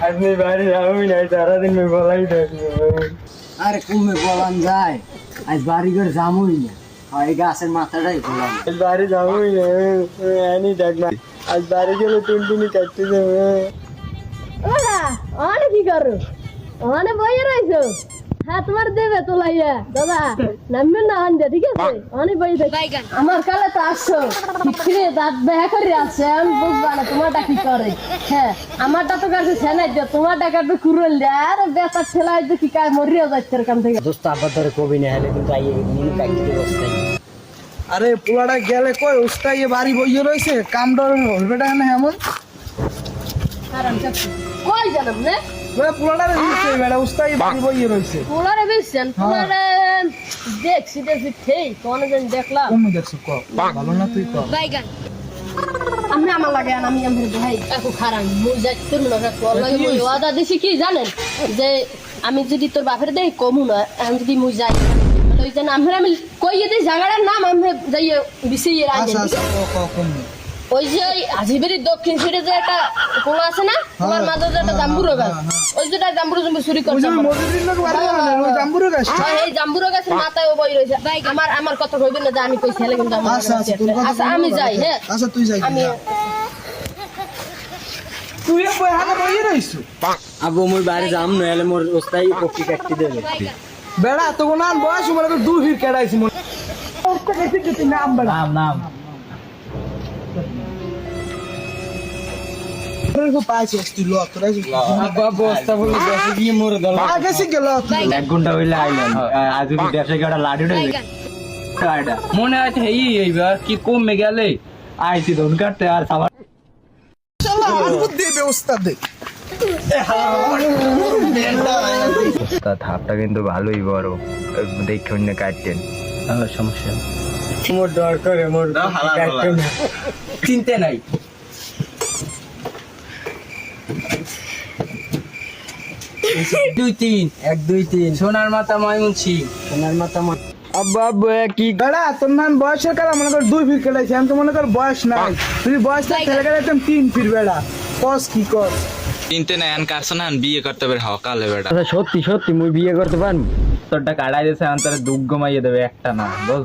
আপনি বাড়ি যাবই না, সারাদিন বলাই থাকবো। আরে কমে বলান যায়, আজ বাড়ি করে যামই না, এই গাছের মাথাটাই বলাম। বাড়ি যাবই না, আনি দেখ না, আজ বাড়ি গেলে টুনটুনি কাটতে যাবে। ওরা অনেক কি করো, অনেক বইয়ে রয়েছো। হ্যাঁ তোমার দেবে তো লাইয়া দাদা, নামবেন না আনতে, ঠিক আছে? অনেক বই থাকে। আমার কালে তো আসছো ফিরে দাঁত বেয়া করে আসছে, আমি বুঝবা না তোমারটা কি করে। হ্যাঁ আমারটা তো কাছে সেনাই দিও, তোমারটা কাটবে কুরল দেয়। আরে বেতার ছেলে হয়তো কি কাজ মরিয়া যাচ্ছে এরকম থেকে। দোস্ত আবার ধরে কবি না হলে কিন্তু আইয়ে নিয়ে কাটতে বসতাই। আরে পোলাটা গেলে কই উস্তাই বাড়ি বইয়ে রয়েছে, কাম ডর হলবেটা না এমন কারণ চাচ্ছি কই জানাম না পোলাটা রয়েছে বেড়া উস্তাই বাড়ি বইয়ে রয়েছে। পোলারে বেশছেন, পোলারে দেখছি দেখছি ঠিক কোন দিন দেখলাম। কম দেখছো ক ভালো না তুই ক। আমি আমার লাগে আমি আমার ভাই একটু খারাপ মুই যাই তোর না তোর লাগে মুই ওয়াদা দিছি কি জানেন, যে আমি যদি তোর বাপের দেই কমু না, আমি যদি মুই যাই ওই যে আমি কইয়ে দিই জায়গাটার নাম আমি যাই বিসিয়ে রাখি। আচ্ছা ক কম ওই যে আজিবেরি দক্ষিণ সাইডে যে একটা কোলা আছে না, তোমার মাঝে যে একটা জাম্বুরো গাছ, ওই যেটা জাম্বুরো জমি চুরি করছে। মজুরির লোক বাড়ি না ওই জাম্বুরো গাছ। এই জাম্বুরো গাছের মাথায় ও বই রয়েছে। আমার কথা কইবেন না যে আমি কই ছেলে, কিন্তু আমার আচ্ছা আচ্ছা তোর কথা। আচ্ছা আমি যাই। হ্যাঁ আচ্ছা তুই যাই, আমি তুই বই হাতে বইয়ে রইছো। আবু মুই বাড়ি যাম না হলে মোর উস্তাই কপি কাটতে দেবে। বেড়া তো নাম বয়স মানে তো দু ফির কেডাইছি মনে উস্তা কেটে কেটে নাম বেড়া নাম তোর পাইছিস তুই ল তোরা আব্বা বস্তা বলে বসে গিয়ে মরে গেল। আগে সে গেল এক ঘন্টা হইলে আইলেন, আজ যদি ব্যবসায়ী একটা লাঠি উঠে মনে হয় এইবার কি কমে গেলে আইসি ধন কাটতে আর খাবার চলো বুদ্ধি ব্যবস্থা দে। ধাপটা কিন্তু ভালোই বড়, দেখে অন্য কাটতেন সমস্যা। মোর ডর করে মোর চিনতে নাই। দুই তিন এক দুই তিন সোনার মাথা ময়মন সিং, সোনার মাথা আব্বা আব্বা কি বেড়া তোর নাম বয়সের কালা মনে কর 2 ফিট কেলাইছি, আমি তো মনে কর বয়স নাই, তুই বয়স না খেলে গেলাইতাম 3 ফিট বেড়া কস কি কস চিনতে নাই আন কারছ না বিয়ে করতে পারে হকালে বেটা। আচ্ছা সত্যি সত্যি মুই বিয়ে করতে পারবো? তোরটা কাটাই দিয়েছে আন্তরে দুঃখ মাইয়ে দেবে একটা না বল।